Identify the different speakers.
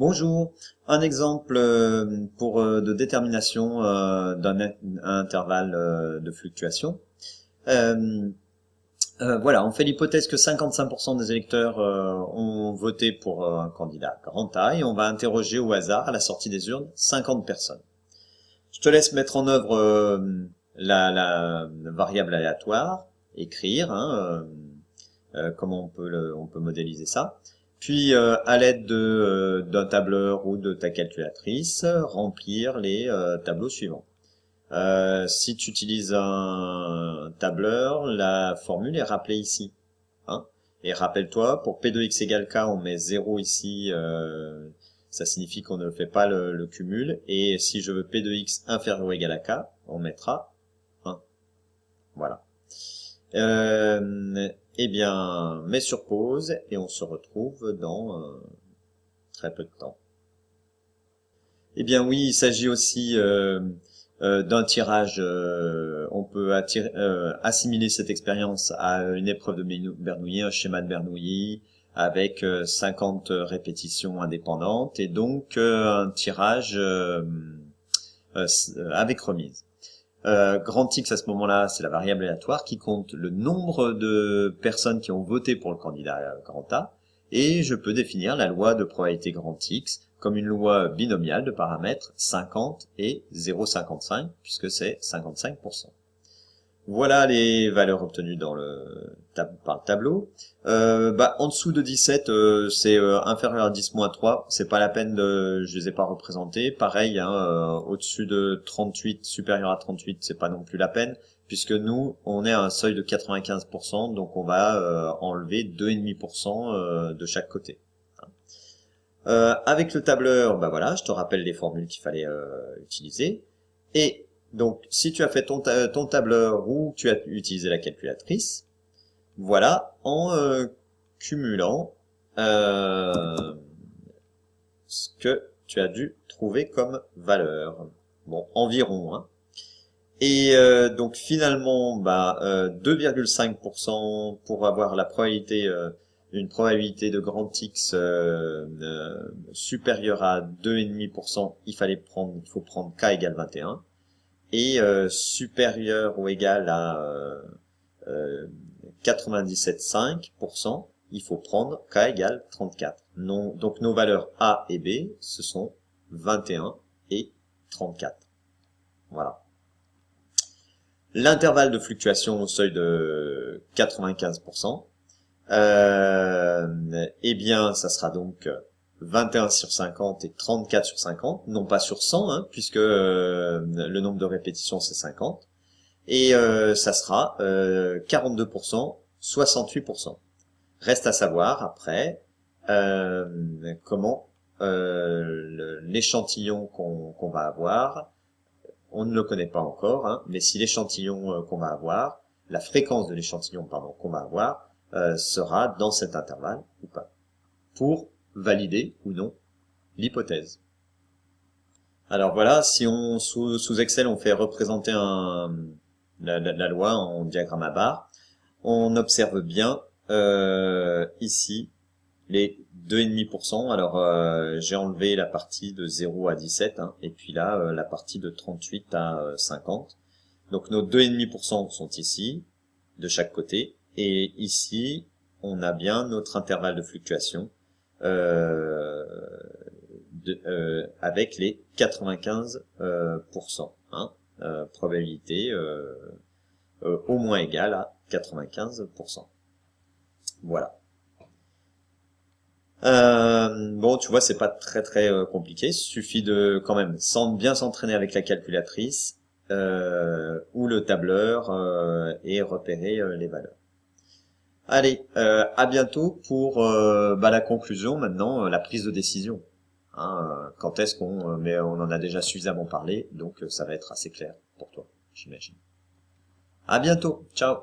Speaker 1: Bonjour, un exemple de détermination d'un intervalle de fluctuation. Euh, voilà, on fait l'hypothèse que 55% des électeurs ont voté pour un candidat grand A et on va interroger au hasard à la sortie des urnes 50 personnes. Je te laisse mettre en œuvre la variable aléatoire, écrire comment on peut modéliser ça. Puis, à l'aide d'un tableur ou de ta calculatrice, remplir les tableaux suivants. Si tu utilises un tableur, la formule est rappelée ici. Hein. Et rappelle-toi, pour P de x égale K, on met 0 ici, ça signifie qu'on ne fait pas le cumul. Et si je veux P de x inférieur ou égal à K, on mettra 1. Voilà. Eh bien, mets sur pause et on se retrouve dans très peu de temps. Eh bien oui, il s'agit aussi d'un tirage. On peut assimiler cette expérience à une épreuve de Bernoulli, un schéma de Bernoulli avec 50 répétitions indépendantes et donc un tirage avec remise. Grand X à ce moment-là, c'est la variable aléatoire qui compte le nombre de personnes qui ont voté pour le candidat grand A, et je peux définir la loi de probabilité grand X comme une loi binomiale de paramètres 50 et 0,55 puisque c'est 55%. Voilà les valeurs obtenues par le tableau. En dessous de 17, c'est inférieur à 10-3, c'est pas la peine je les ai pas représentés. Pareil, au-dessus de 38, supérieur à 38, c'est pas non plus la peine, puisque nous, on est à un seuil de 95%, donc on va enlever 2,5% de chaque côté. Avec le tableur, voilà, je te rappelle les formules qu'il fallait utiliser. Et donc, si tu as fait ton tableur ou tu as utilisé la calculatrice, voilà, en cumulant ce que tu as dû trouver comme valeur. Bon, environ. Hein. Et donc finalement, 2,5% pour avoir la probabilité, une probabilité de grand X supérieure à 2,5%, il faut prendre K égale 21. Et supérieur ou égal à 97,5%, il faut prendre K égale 34. Non, donc nos valeurs A et B, ce sont 21 et 34. Voilà. L'intervalle de fluctuation au seuil de 95%, eh bien, ça sera donc 21 sur 50 et 34 sur 50, non pas sur 100, hein, puisque le nombre de répétitions c'est 50, et ça sera 42%, 68%. Reste à savoir après comment l'échantillon qu'on va avoir, on ne le connaît pas encore, hein, mais si l'échantillon qu'on va avoir, la fréquence de l'échantillon pardon qu'on va avoir sera dans cet intervalle ou pas, pour valider ou non l'hypothèse. Alors voilà, si on sous Excel on fait représenter la loi en diagramme à barre, on observe bien ici les 2,5%. Alors j'ai enlevé la partie de 0 à 17, hein, et puis là la partie de 38 à 50. Donc nos 2,5% sont ici, de chaque côté, et ici on a bien notre intervalle de fluctuation avec les 95%, hein, probabilité au moins égale à 95%. Voilà. Bon, tu vois, c'est pas très compliqué. Il suffit de quand même bien s'entraîner avec la calculatrice ou le tableur et repérer les valeurs. Allez, à bientôt pour la conclusion maintenant, la prise de décision. Hein, quand est-ce mais on en a déjà suffisamment parlé, donc ça va être assez clair pour toi, j'imagine. À bientôt, ciao.